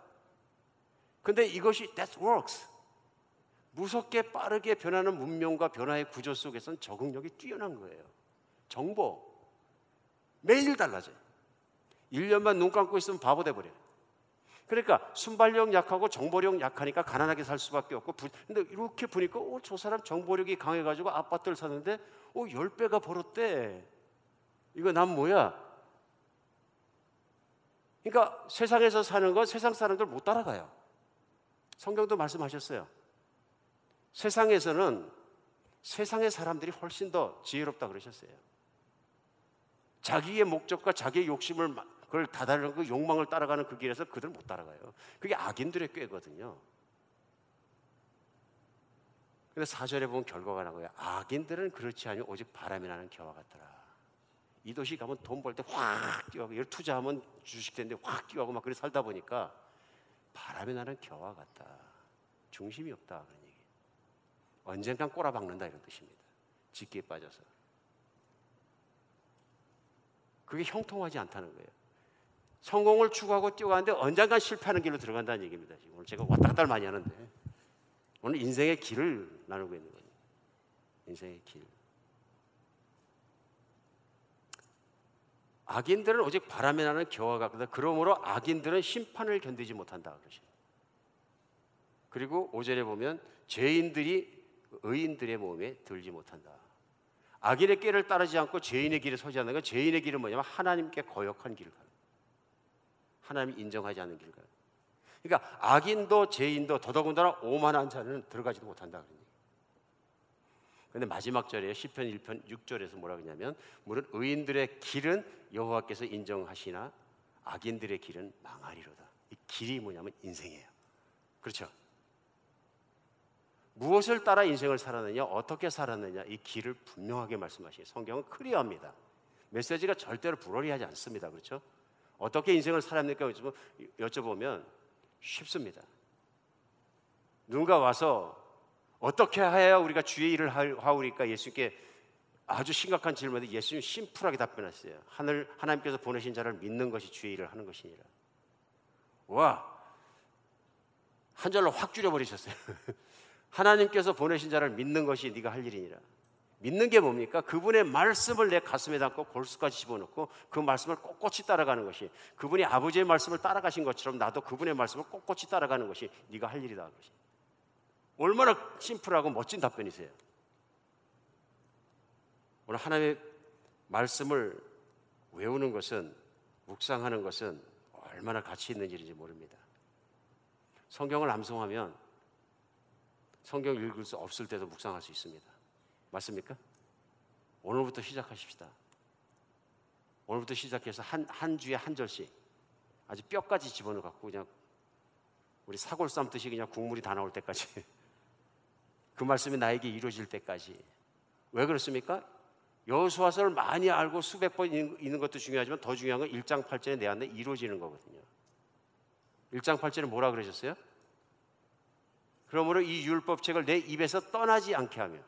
근데 이것이 that works. 무섭게 빠르게 변하는 문명과 변화의 구조 속에서는 적응력이 뛰어난 거예요. 정보 매일 달라져요. 1년만 눈 감고 있으면 바보 돼버려요. 그러니까 순발력 약하고 정보력 약하니까 가난하게 살 수밖에 없고, 근데 이렇게 보니까 저 사람 정보력이 강해가지고 아파트를 샀는데 10배가 벌었대. 이거 난 뭐야? 그러니까 세상에서 사는 건 세상 사람들 못 따라가요. 성경도 말씀하셨어요. 세상에서는 세상의 사람들이 훨씬 더 지혜롭다 그러셨어요. 자기의 목적과 자기의 욕심을 그걸 다다르는 그 욕망을 따라가는 그 길에서 그들 못 따라가요. 그게 악인들의 꾀거든요. 근데 4절에 보면 결과가 나고요. 악인들은 그렇지 아니면 오직 바람이 나는 겨와 같더라. 이 도시 가면 돈 벌 때 확 뛰어가고, 여기 투자하면 주식 되는데 확 뛰어가고 막 그렇게 살다 보니까 바람이 나는 겨와 같다. 중심이 없다 그런 얘기. 언젠간 꼬라박는다 이런 뜻입니다. 짓기에 빠져서. 그게 형통하지 않다는 거예요. 성공을 추구하고 뛰어가는데 언젠간 실패하는 길로 들어간다는 얘기입니다. 지금 오늘 제가 왔다 갔다 많이 하는데 오늘 인생의 길을 나누고 있는 거예요. 인생의 길. 악인들은 오직 바람에 나는 겨와 같다. 그러므로 악인들은 심판을 견디지 못한다 그러시죠. 그리고 5절에 보면 죄인들이 의인들의 모험에 들지 못한다. 악인의 꾀를 따르지 않고 죄인의 길에 서지 않는 건, 죄인의 길은 뭐냐면 하나님께 거역한 길을 가는, 하나님이 인정하지 않는 길을 가는. 그러니까 악인도 죄인도 더더군다나 오만한 자는 들어가지도 못한다. 그런데 마지막 절에 시편 1편 6절에서 뭐라 그러냐면, 물론 의인들의 길은 여호와께서 인정하시나 악인들의 길은 망하리로다. 이 길이 뭐냐면 인생이에요. 그렇죠? 무엇을 따라 인생을 살았느냐, 어떻게 살았느냐, 이 길을 분명하게 말씀하시고 성경은 클리어합니다. 메시지가 절대로 불허리하지 않습니다. 그렇죠? 어떻게 인생을 살았습니까? 여쭤보면 쉽습니다. 누군가 와서 어떻게 해야 우리가 주의 일을 하오리까 예수님께 아주 심각한 질문에 예수님 심플하게 답변하셨어요. 하나님께서 보내신 자를 믿는 것이 주의 일을 하는 것이니라. 와, 한 절로 확 줄여버리셨어요. 하나님께서 보내신 자를 믿는 것이 네가 할 일이니라. 믿는 게 뭡니까? 그분의 말씀을 내 가슴에 담고 골수까지 집어넣고 그 말씀을 꼿꼿이 따라가는 것이, 그분이 아버지의 말씀을 따라가신 것처럼 나도 그분의 말씀을 꼿꼿이 따라가는 것이 네가 할 일이다. 그것이. 얼마나 심플하고 멋진 답변이세요. 오늘 하나님의 말씀을 외우는 것은, 묵상하는 것은 얼마나 가치 있는 일인지 모릅니다. 성경을 암송하면 성경 읽을 수 없을 때도 묵상할 수 있습니다. 맞습니까? 오늘부터 시작하십시다. 오늘부터 시작해서 한 주에 한 절씩 아주 뼈까지 집어넣어 갖고 그냥 우리 사골 삶듯이 그냥 국물이 다 나올 때까지 그 말씀이 나에게 이루어질 때까지. 왜 그렇습니까? 여호수아서를 많이 알고 수백 번 읽는 것도 중요하지만 더 중요한 건 1장 8절에 내 안에 이루어지는 거거든요. 1장 8절에 뭐라 그러셨어요? 그러므로 이 율법책을 내 입에서 떠나지 않게 하며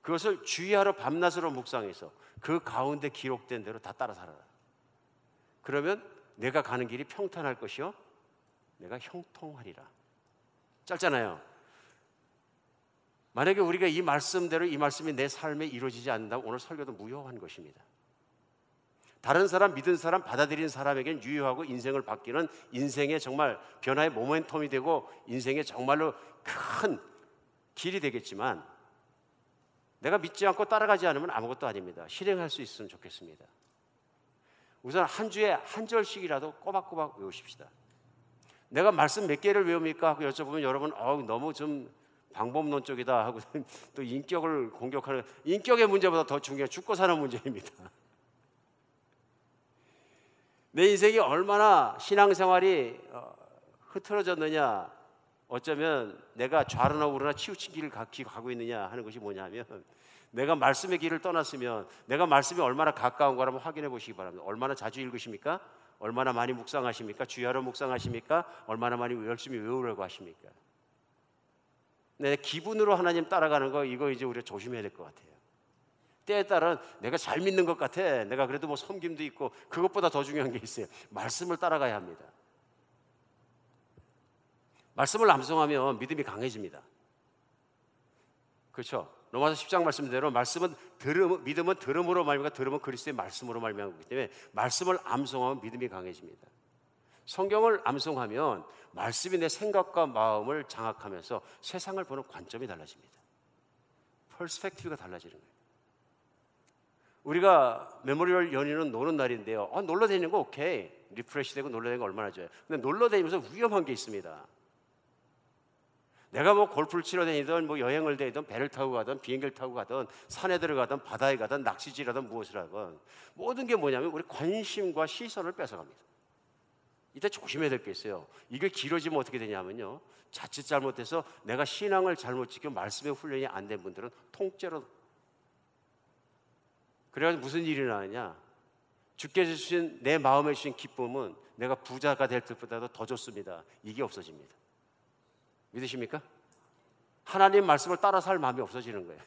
그것을 주의하러 밤낮으로 묵상해서 그 가운데 기록된 대로 다 따라 살아라. 그러면 내가 가는 길이 평탄할 것이요 내가 형통하리라. 짧잖아요. 만약에 우리가 이 말씀대로 이 말씀이 내 삶에 이루어지지 않는다면 오늘 설교도 무효한 것입니다. 다른 사람, 믿은 사람, 받아들인 사람에게는 유효하고 인생을 바뀌는 인생의 정말 변화의 모멘텀이 되고 인생의 정말로 큰 길이 되겠지만 내가 믿지 않고 따라가지 않으면 아무것도 아닙니다. 실행할 수 있으면 좋겠습니다. 우선 한 주에 한 절씩이라도 꼬박꼬박 외우십시다. 내가 말씀 몇 개를 외웁니까? 하고 여쭤보면 여러분 너무 좀 방법론적이다 하고 또 인격을 공격하는, 인격의 문제보다 더 중요한 죽고 사는 문제입니다. 내 인생이 얼마나 신앙생활이 흐트러졌느냐, 어쩌면 내가 좌로나 우로나 치우친 길을 가고 있느냐 하는 것이 뭐냐면, 내가 말씀의 길을 떠났으면 내가 말씀이 얼마나 가까운 거라면 확인해 보시기 바랍니다. 얼마나 자주 읽으십니까? 얼마나 많이 묵상하십니까? 주야로 묵상하십니까? 얼마나 많이 열심히 외우려고 하십니까? 내 기분으로 하나님 따라가는 거, 이거 이제 우리가 조심해야 될 것 같아요. 때에 따른 내가 잘 믿는 것 같아, 내가 그래도 뭐 섬김도 있고, 그것보다 더 중요한 게 있어요. 말씀을 따라가야 합니다. 말씀을 암송하면 믿음이 강해집니다. 그렇죠? 로마서 10장 말씀대로 믿음은 들음으로 말미암아, 들음은 그리스도의 말씀으로 말미암기 때문에 말씀을 암송하면 믿음이 강해집니다. 성경을 암송하면 말씀이 내 생각과 마음을 장악하면서 세상을 보는 관점이 달라집니다. 퍼스펙티브가 달라지는 거예요. 우리가 메모리얼 연휴는 노는 날인데요. 놀러 다니는 거 오케이, 리프레시 되고 놀러 다니는 거 얼마나 좋아요. 근데 놀러 다니면서 위험한 게 있습니다. 내가 뭐 골프를 치러 다니든 뭐 여행을 다니든 배를 타고 가든 비행기를 타고 가든 산에 들어가든 바다에 가든 낚시질 하든 무엇을 하든 모든 게 뭐냐면 우리 관심과 시선을 뺏어갑니다. 이때 조심해야 될 게 있어요. 이게 길어지면 어떻게 되냐면요, 자칫 잘못해서 내가 신앙을 잘못 지켜 말씀의 훈련이 안 된 분들은 통째로, 그래가지고 무슨 일이 나느냐, 주께서 주신 내 마음에 주신 기쁨은 내가 부자가 될 것보다도 더 좋습니다. 이게 없어집니다. 믿으십니까? 하나님 말씀을 따라 살 마음이 없어지는 거예요.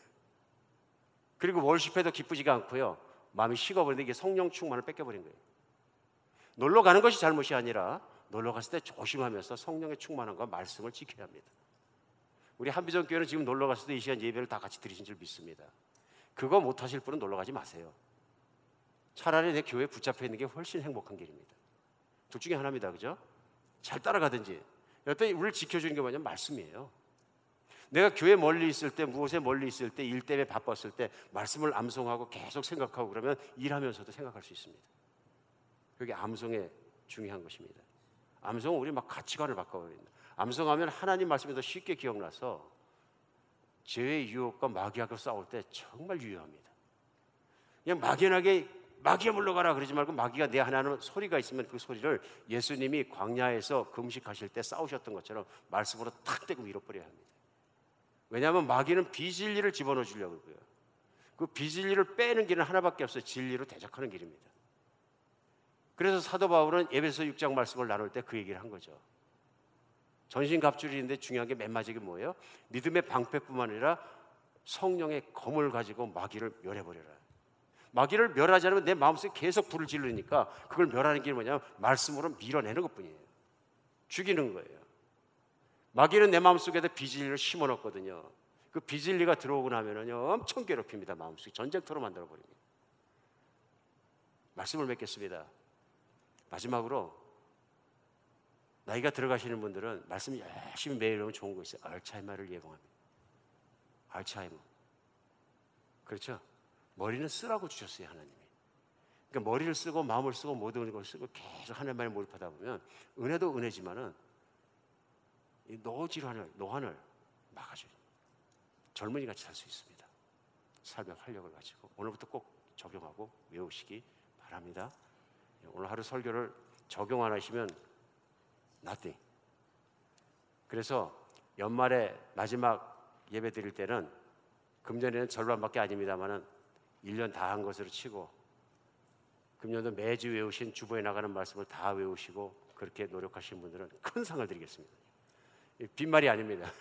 그리고 월십해도 기쁘지가 않고요, 마음이 식어버리는데 이게 성령 충만을 뺏겨버린 거예요. 놀러 가는 것이 잘못이 아니라 놀러 갔을 때 조심하면서 성령의 충만함과 말씀을 지켜야 합니다. 우리 한비전 교회는 지금 놀러 갔을 때 이 시간 예배를 다 같이 드리신 줄 믿습니다. 그거 못하실 분은 놀러 가지 마세요. 차라리 내 교회에 붙잡혀 있는 게 훨씬 행복한 길입니다. 둘 중에 하나입니다. 그죠? 잘 따라가든지. 여태 우리를 지켜주는 게 뭐냐면 말씀이에요. 내가 교회 멀리 있을 때, 무엇에 멀리 있을 때, 일 때문에 바빴을 때 말씀을 암송하고 계속 생각하고 그러면 일하면서도 생각할 수 있습니다. 그게 암송의 중요한 것입니다. 암송은 우리 막 가치관을 바꿔버립니다. 암송하면 하나님 말씀이 더 쉽게 기억나서 죄의 유혹과 마귀하고 싸울 때 정말 유효합니다. 그냥 막연하게 마귀야 물러가라 그러지 말고, 마귀가 내 하나는 소리가 있으면 그 소리를 예수님이 광야에서 금식하실 때 싸우셨던 것처럼 말씀으로 탁 대고 밀어버려야 합니다. 왜냐하면 마귀는 비진리를 집어넣어 주려고 그러고요, 그 비진리를 빼는 길은 하나밖에 없어요. 진리로 대적하는 길입니다. 그래서 사도 바울은 에베소 6장 말씀을 나눌 때 그 얘기를 한 거죠. 전신갑주리인데 중요한 게 맨 마지막에 뭐예요? 믿음의 방패뿐만 아니라 성령의 검을 가지고 마귀를 멸해버려라. 마귀를 멸하지 않으면 내 마음속에 계속 불을 지르니까 그걸 멸하는 길이 뭐냐면 말씀으로 밀어내는 것뿐이에요. 죽이는 거예요. 마귀는 내 마음속에다 비진리를 심어놓거든요. 그 비진리가 들어오고 나면은요, 엄청 괴롭힙니다. 마음속에 전쟁터로 만들어버립니다. 말씀을 맺겠습니다. 마지막으로 나이가 들어가시는 분들은 말씀 열심히 매일 하면 좋은 거 있어요. 알츠하이머를 예방합니다. 알츠하이머. 그렇죠? 머리는 쓰라고 주셨어요, 하나님이. 그러니까 머리를 쓰고 마음을 쓰고 모든 걸 쓰고 계속 하나님 말에 몰입하다 보면 은혜도 은혜지만은 이 노안을 막아줘요. 젊은이 같이 살 수 있습니다. 삶의 활력을 가지고 오늘부터 꼭 적용하고 외우시기 바랍니다. 오늘 하루 설교를 적용 안 하시면 nothing. 그래서 연말에 마지막 예배 드릴 때는 금년에는 절반밖에 아닙니다만은 1년 다 한 것으로 치고 금년도 매주 외우신 주보에 나가는 말씀을 다 외우시고 그렇게 노력하시는 분들은 큰 상을 드리겠습니다. 빈말이 아닙니다.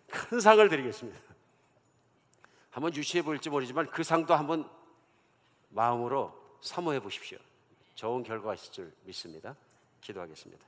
큰 상을 드리겠습니다. 한번 유치해 보일지 모르지만 그 상도 한번 마음으로 사모해 보십시오. 좋은 결과가 있을 줄 믿습니다. 기도하겠습니다.